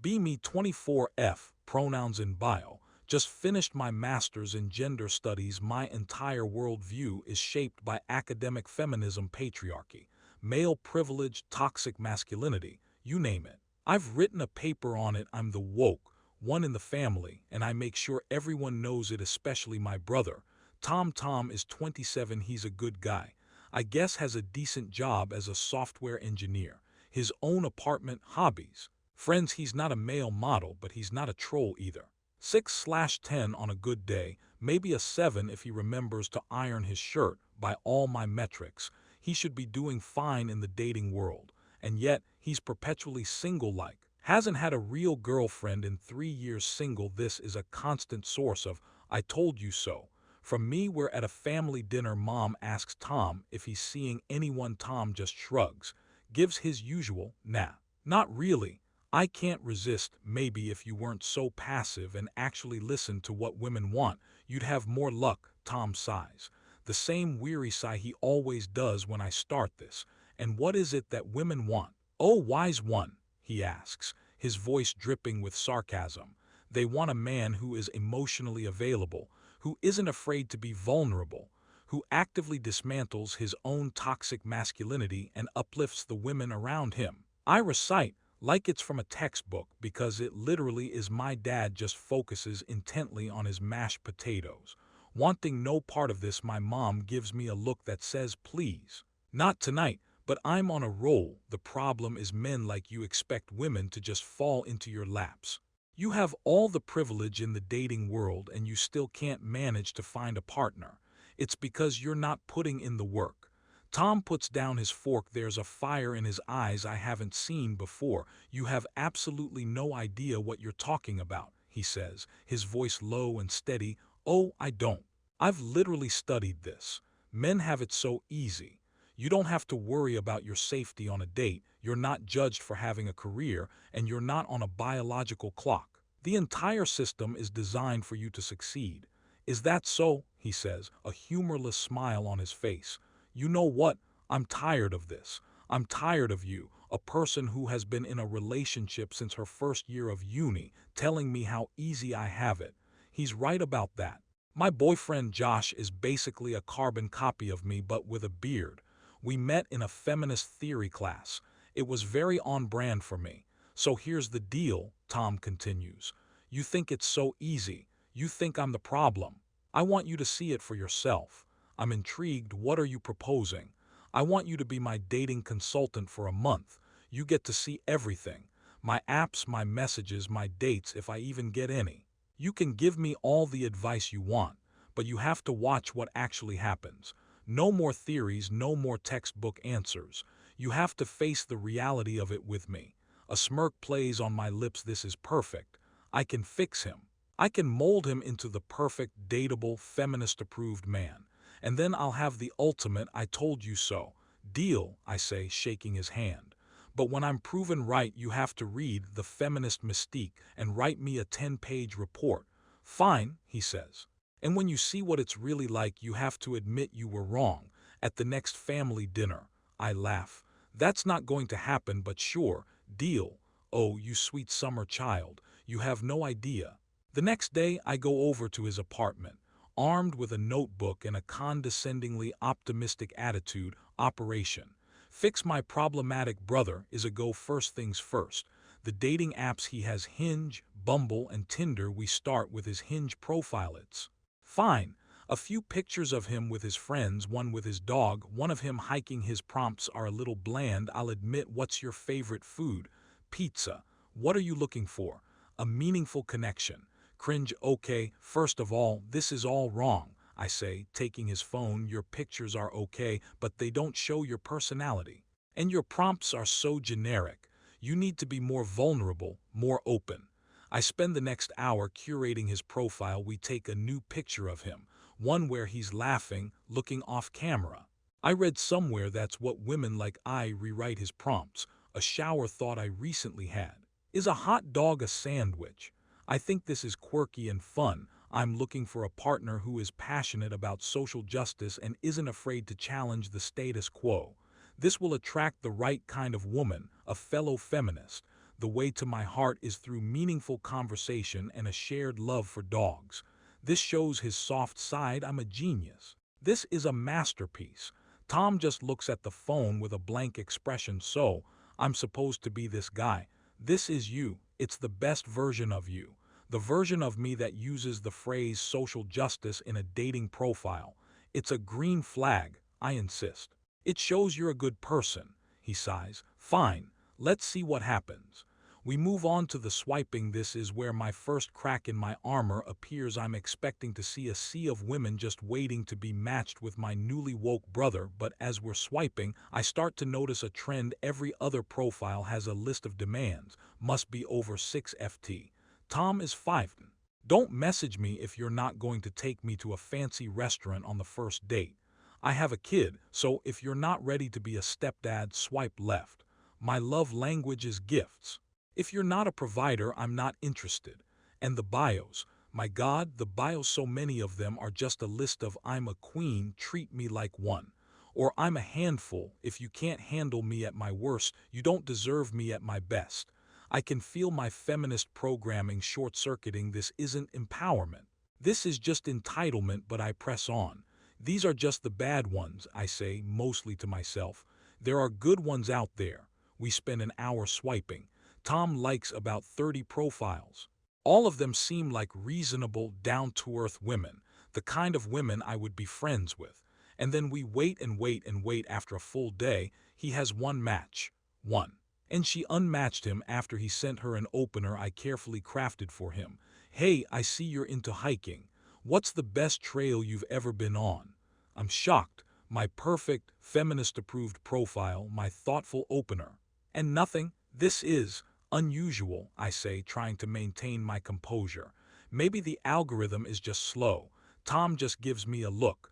Be me 24F, pronouns in bio. Just finished my master's in gender studies. My entire worldview is shaped by academic feminism, patriarchy, male privilege, toxic masculinity, you name it. I've written a paper on it. I'm the woke one in the family, and I make sure everyone knows it, especially my brother. Tom is 27. He's a good guy. I guess has a decent job as a software engineer. His own apartment, hobbies. Friends, he's not a male model, but he's not a troll either. 6/10 on a good day, maybe a 7 if he remembers to iron his shirt. By all my metrics, he should be doing fine in the dating world. And yet, he's perpetually single-like. Hasn't had a real girlfriend in 3 years. Single. This is a constant source of, I told you so. From me, we're at a family dinner. Mom asks Tom if he's seeing anyone. Tom just shrugs, gives his usual, nah, not really. I can't resist. Maybe if you weren't so passive and actually listened to what women want, you'd have more luck. Tom sighs. The same weary sigh he always does when I start this. And what is it that women want? Oh, wise one, he asks, his voice dripping with sarcasm. They want a man who is emotionally available, who isn't afraid to be vulnerable, who actively dismantles his own toxic masculinity and uplifts the women around him. I recite, like it's from a textbook, because it literally is. My dad just focuses intently on his mashed potatoes. Wanting no part of this, my mom gives me a look that says, please. Not tonight, but I'm on a roll. The problem is men like you expect women to just fall into your laps. You have all the privilege in the dating world and you still can't manage to find a partner. It's because you're not putting in the work. Tom puts down his fork. There's a fire in his eyes I haven't seen before. You have absolutely no idea what you're talking about, he says, his voice low and steady. Oh, I don't. I've literally studied this. Men have it so easy. You don't have to worry about your safety on a date, you're not judged for having a career, and you're not on a biological clock. The entire system is designed for you to succeed. Is that so? He says, a humorless smile on his face. You know what? I'm tired of this. I'm tired of you, a person who has been in a relationship since her first year of uni, telling me how easy I have it. He's right about that. My boyfriend Josh is basically a carbon copy of me but with a beard. We met in a feminist theory class. It was very on brand for me. So here's the deal, Tom continues. You think it's so easy. You think I'm the problem. I want you to see it for yourself. I'm intrigued. What are you proposing? I want you to be my dating consultant for a month. You get to see everything. My apps, my messages, my dates, if I even get any. You can give me all the advice you want, but you have to watch what actually happens. No more theories, no more textbook answers. You have to face the reality of it with me. A smirk plays on my lips. This is perfect. I can fix him. I can mold him into the perfect, dateable, feminist-approved man. And then I'll have the ultimate I told you so deal, I say, shaking his hand. But when I'm proven right, you have to read The Feminist Mystique and write me a 10-page report. Fine, he says. And when you see what it's really like, you have to admit you were wrong. At the next family dinner, I laugh. That's not going to happen, but sure, deal. Oh, you sweet summer child, you have no idea. The next day, I go over to his apartment, armed with a notebook and a condescendingly optimistic attitude. Operation Fix My Problematic Brother is a go. First things first. The dating apps he has: Hinge, Bumble, and Tinder. We start with his Hinge profile. It's fine. A few pictures of him with his friends, one with his dog, one of him hiking. His prompts are a little bland, I'll admit. What's your favorite food? Pizza. What are you looking for? A meaningful connection. Cringe. Okay, first of all, this is all wrong, I say, taking his phone. Your pictures are okay, but they don't show your personality. And your prompts are so generic. You need to be more vulnerable, more open. I spend the next hour curating his profile. We take a new picture of him, one where he's laughing, looking off camera. I read somewhere that's what women like. I rewrite his prompts. A shower thought I recently had. Is a hot dog a sandwich? I think this is quirky and fun. I'm looking for a partner who is passionate about social justice and isn't afraid to challenge the status quo. This will attract the right kind of woman, a fellow feminist. The way to my heart is through meaningful conversation and a shared love for dogs. This shows his soft side. I'm a genius. This is a masterpiece. Tom just looks at the phone with a blank expression. So, I'm supposed to be this guy. This is you. It's the best version of you. The version of me that uses the phrase social justice in a dating profile. It's a green flag, I insist. It shows you're a good person, he sighs. Fine, let's see what happens. We move on to the swiping. This is where my first crack in my armor appears. I'm expecting to see a sea of women just waiting to be matched with my newly woke brother, but as we're swiping, I start to notice a trend. Every other profile has a list of demands. Must be over 6 FT. Tom is 5. Don't message me if you're not going to take me to a fancy restaurant on the first date. I have a kid, so if you're not ready to be a stepdad, swipe left. My love language is gifts. If you're not a provider, I'm not interested. And the bios, my God, the bios, so many of them are just a list of I'm a queen, treat me like one. Or I'm a handful, if you can't handle me at my worst, you don't deserve me at my best. I can feel my feminist programming short-circuiting. This isn't empowerment. This is just entitlement, but I press on. These are just the bad ones, I say, mostly to myself. There are good ones out there. We spend an hour swiping. Tom likes about 30 profiles. All of them seem like reasonable, down-to-earth women, the kind of women I would be friends with. And then we wait and wait and wait. After a full day, he has one match. One. And she unmatched him after he sent her an opener I carefully crafted for him. Hey, I see you're into hiking. What's the best trail you've ever been on? I'm shocked. My perfect, feminist-approved profile, my thoughtful opener. And nothing. This is unusual, I say, trying to maintain my composure. Maybe the algorithm is just slow. Tom just gives me a look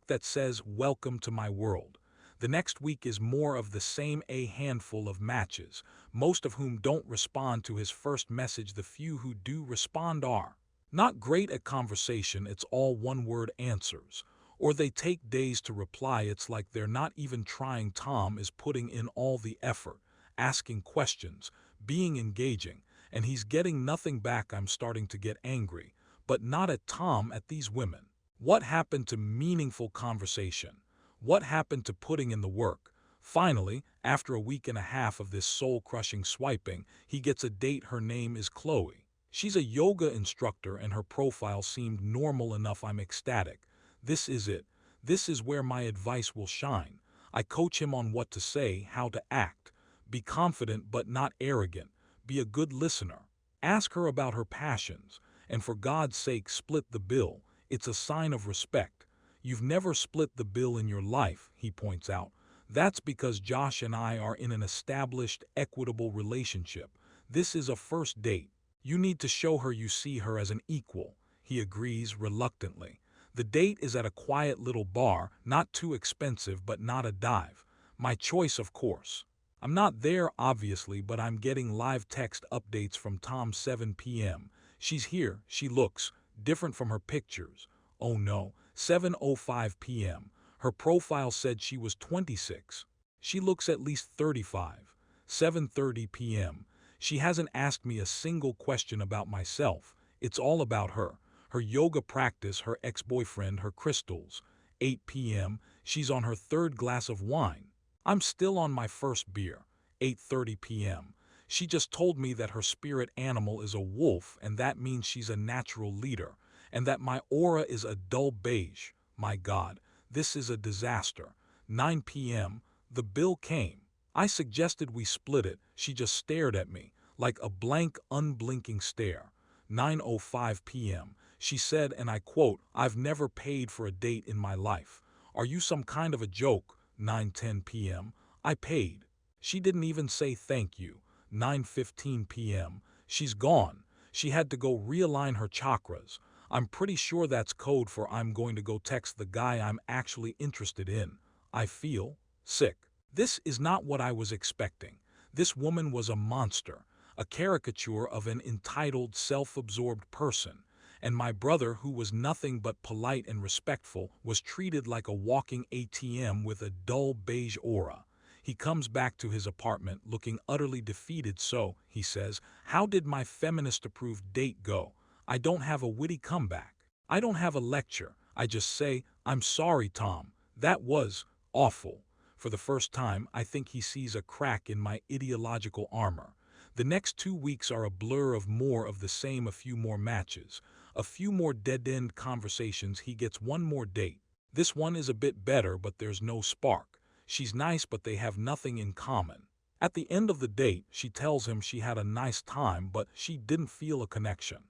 that says, welcome to my world. The next week is more of the same, a handful of matches, most of whom don't respond to his first message. The few who do respond are not great at conversation. It's all one-word answers. Or they take days to reply. It's like they're not even trying. Tom is putting in all the effort, asking questions, being engaging, and he's getting nothing back. I'm starting to get angry, but not at Tom, at these women. What happened to meaningful conversation? What happened to putting in the work? Finally, after a week and a half of this soul-crushing swiping, he gets a date. Her name is Chloe. She's a yoga instructor and her profile seemed normal enough. I'm ecstatic. This is it. This is where my advice will shine. I coach him on what to say, how to act. Be confident but not arrogant. Be a good listener. Ask her about her passions. And for God's sake, split the bill. It's a sign of respect. You've never split the bill in your life, he points out. That's because Josh and I are in an established, equitable relationship. This is a first date. You need to show her you see her as an equal. He agrees reluctantly. The date is at a quiet little bar, not too expensive but not a dive. My choice, of course. I'm not there, obviously, but I'm getting live text updates from Tom. 7 p.m. She's here. She looks different from her pictures. Oh no. 7:05 p.m. Her profile said she was 26. She looks at least 35. 7:30 p.m. She hasn't asked me a single question about myself. It's all about her. Her yoga practice, her ex-boyfriend, her crystals. 8 p.m. She's on her third glass of wine. I'm still on my first beer. 8:30 p.m. She just told me that her spirit animal is a wolf, and that means she's a natural leader, and that my aura is a dull beige. My God, this is a disaster. 9 p.m. The bill came. I suggested we split it. She just stared at me, like a blank, unblinking stare. 9:05 p.m. She said, and I quote, "I've never paid for a date in my life. Are you some kind of a joke?" 9:10 p.m. I paid. She didn't even say thank you. 9:15 p.m. She's gone. She had to go realign her chakras. I'm pretty sure that's code for I'm going to go text the guy I'm actually interested in. I feel sick. This is not what I was expecting. This woman was a monster, a caricature of an entitled, self-absorbed person. And my brother, who was nothing but polite and respectful, was treated like a walking ATM with a dull beige aura. He comes back to his apartment looking utterly defeated. So, he says, how did my feminist-approved date go? I don't have a witty comeback. I don't have a lecture. I just say, I'm sorry, Tom. That was awful. For the first time, I think he sees a crack in my ideological armor. The next 2 weeks are a blur of more of the same, a few more matches, a few more dead-end conversations. He gets one more date. This one is a bit better, but there's no spark. She's nice, but they have nothing in common. At the end of the date, she tells him she had a nice time, but she didn't feel a connection.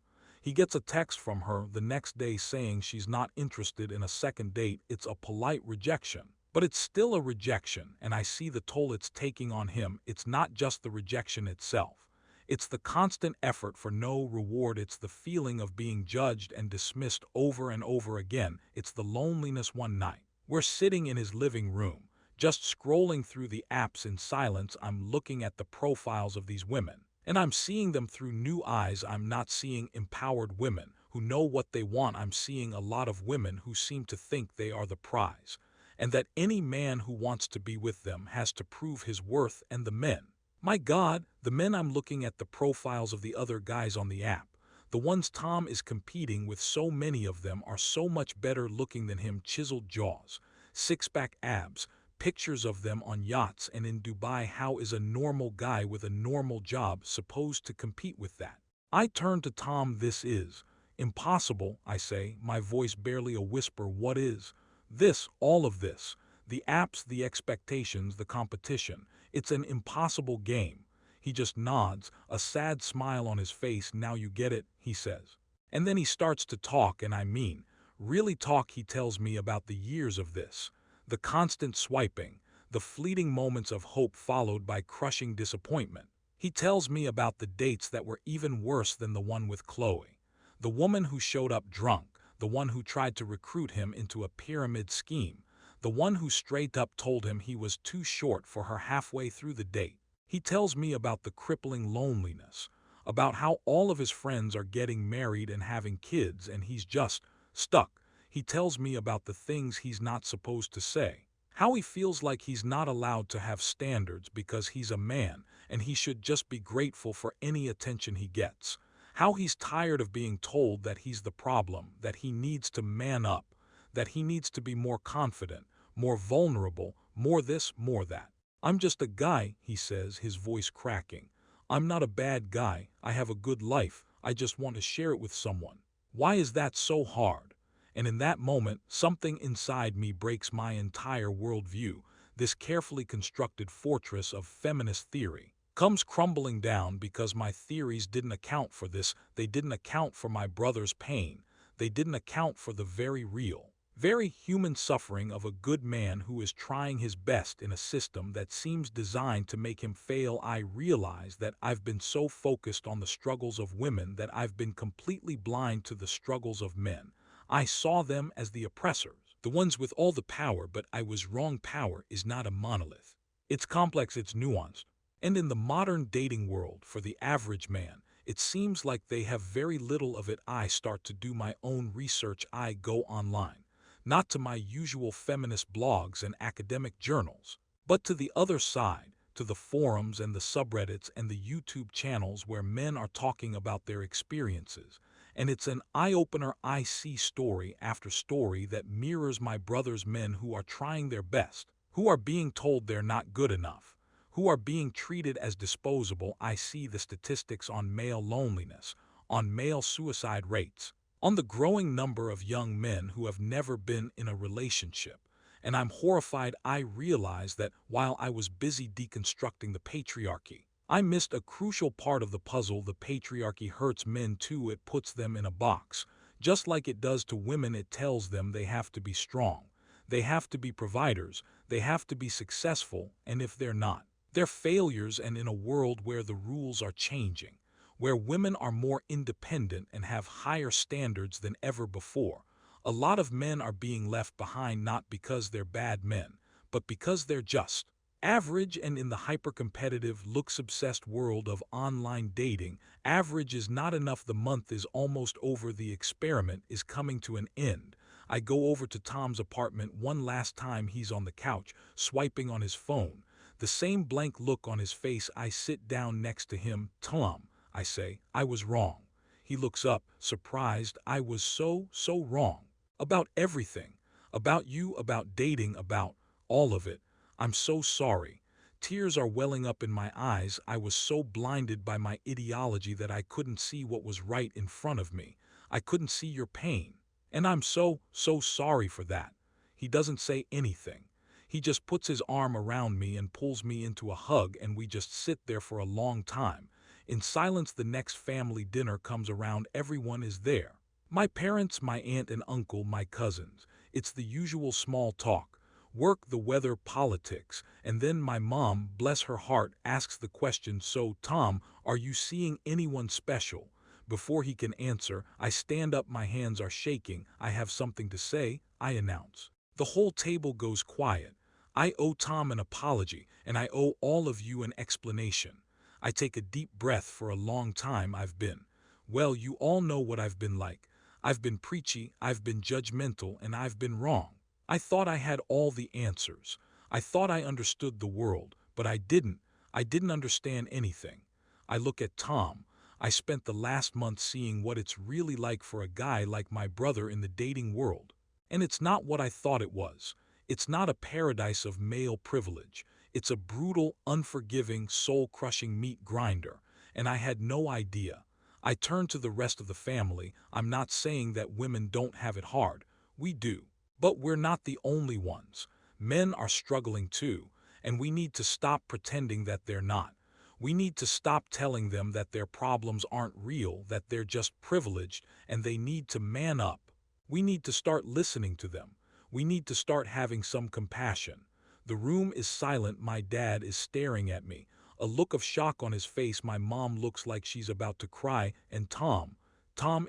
He gets a text from her the next day saying she's not interested in a second date. It's a polite rejection, but it's still a rejection, and I see the toll it's taking on him. It's not just the rejection itself. It's the constant effort for no reward. It's the feeling of being judged and dismissed over and over again. It's the loneliness. One night, we're sitting in his living room, just scrolling through the apps in silence. I'm looking at the profiles of these women, and I'm seeing them through new eyes. I'm not seeing empowered women who know what they want. I'm seeing a lot of women who seem to think they are the prize, and that any man who wants to be with them has to prove his worth. And the men, my God, the men, I'm looking at the profiles of the other guys on the app. The ones Tom is competing with, so many of them are so much better looking than him. Chiseled jaws, six-pack abs, pictures of them on yachts and in Dubai. How is a normal guy with a normal job supposed to compete with that? I turn to Tom. This is impossible, I say, my voice barely a whisper. What is this? All of this. The apps, the expectations, the competition. It's an impossible game. He just nods, a sad smile on his face. Now you get it, he says. And then he starts to talk, and I mean, really talk. He tells me about the years of this, the constant swiping, the fleeting moments of hope followed by crushing disappointment. He tells me about the dates that were even worse than the one with Chloe, the woman who showed up drunk, the one who tried to recruit him into a pyramid scheme, the one who straight up told him he was too short for her halfway through the date. He tells me about the crippling loneliness, about how all of his friends are getting married and having kids and he's just stuck. He tells me about the things he's not supposed to say, how he feels like he's not allowed to have standards because he's a man and he should just be grateful for any attention he gets, how he's tired of being told that he's the problem, that he needs to man up, that he needs to be more confident, more vulnerable, more this, more that. I'm just a guy, he says, his voice cracking. I'm not a bad guy. I have a good life. I just want to share it with someone. Why is that so hard? And in that moment, something inside me breaks. My entire worldview, this carefully constructed fortress of feminist theory, comes crumbling down because my theories didn't account for this. They didn't account for my brother's pain. They didn't account for the very real, very human suffering of a good man who is trying his best in a system that seems designed to make him fail. I realize that I've been so focused on the struggles of women that I've been completely blind to the struggles of men. I saw them as the oppressors, the ones with all the power, but I was wrong. Power is not a monolith. It's complex, it's nuanced. And in the modern dating world, for the average man, it seems like they have very little of it. I start to do my own research. I go online, not to my usual feminist blogs and academic journals, but to the other side, to the forums and the subreddits and the YouTube channels where men are talking about their experiences. And it's an eye-opener. I see story after story that mirrors my brother's men who are trying their best, who are being told they're not good enough, who are being treated as disposable. I see the statistics on male loneliness, on male suicide rates, on the growing number of young men who have never been in a relationship, and I'm horrified. I realize that while I was busy deconstructing the patriarchy, I missed a crucial part of the puzzle. The patriarchy hurts men too. It puts them in a box, just like it does to women. It tells them they have to be strong, they have to be providers, they have to be successful, and if they're not, they're failures. And in a world where the rules are changing, where women are more independent and have higher standards than ever before, a lot of men are being left behind, not because they're bad men, but because they're just average. And in the hyper-competitive, looks-obsessed world of online dating, average is not enough. The month is almost over. The experiment is coming to an end. I go over to Tom's apartment one last time. He's on the couch, swiping on his phone. The same blank look on his face. I sit down next to him. Tom, I say, I was wrong. He looks up, surprised. I was so wrong. About everything. About you, about dating, about all of it. I'm so sorry. Tears are welling up in my eyes. I was so blinded by my ideology that I couldn't see what was right in front of me. I couldn't see your pain. And I'm so sorry for that. He doesn't say anything. He just puts his arm around me and pulls me into a hug, and we just sit there for a long time. In silence, the next family dinner comes around. Everyone is there. My parents, my aunt and uncle, my cousins. It's the usual small talk. Work, the weather, politics. And then my mom, bless her heart, asks the question, so, Tom, are you seeing anyone special? Before he can answer, I stand up. My hands are shaking. I have something to say, I announce. The whole table goes quiet. I owe Tom an apology, and I owe all of you an explanation. I take a deep breath. For a long time I've been, well, you all know what I've been like. I've been preachy, I've been judgmental, and I've been wrong. I thought I had all the answers. I thought I understood the world, but I didn't. I didn't understand anything. I look at Tom. I spent the last month seeing what it's really like for a guy like my brother in the dating world. And it's not what I thought it was. It's not a paradise of male privilege. It's a brutal, unforgiving, soul-crushing meat grinder. And I had no idea. I turned to the rest of the family. I'm not saying that women don't have it hard. We do. But we're not the only ones. Men are struggling too, and we need to stop pretending that they're not. We need to stop telling them that their problems aren't real, that they're just privileged, and they need to man up. We need to start listening to them. We need to start having some compassion. The room is silent. My dad is staring at me, a look of shock on his face. My mom looks like she's about to cry, and Tom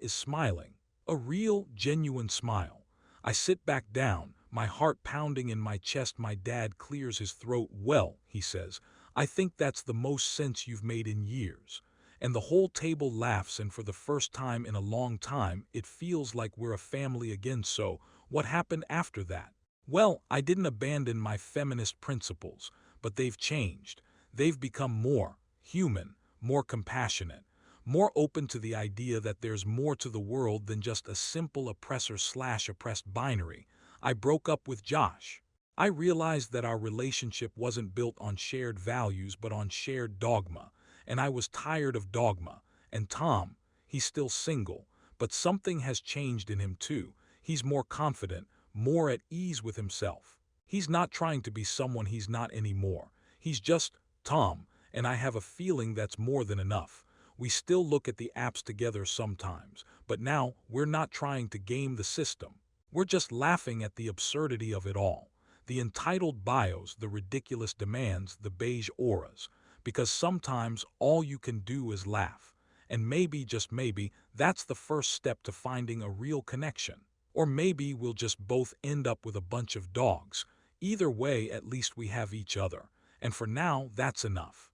is smiling. A real, genuine smile. I sit back down, my heart pounding in my chest. My dad clears his throat. Well, he says, I think that's the most sense you've made in years. And the whole table laughs, and for the first time in a long time, it feels like we're a family again. So, what happened after that? Well, I didn't abandon my feminist principles, but they've changed. They've become more human, more compassionate, more open to the idea that there's more to the world than just a simple oppressor/oppressed binary. I broke up with Josh. I realized that our relationship wasn't built on shared values but on shared dogma, and I was tired of dogma. And Tom, he's still single, but something has changed in him too. He's more confident, more at ease with himself. He's not trying to be someone he's not anymore. He's just Tom, and I have a feeling that's more than enough. We still look at the apps together sometimes, but now we're not trying to game the system. We're just laughing at the absurdity of it all. The entitled bios, the ridiculous demands, the beige auras. Because sometimes all you can do is laugh. And maybe, just maybe, that's the first step to finding a real connection. Or maybe we'll just both end up with a bunch of dogs. Either way, at least we have each other. And for now, that's enough.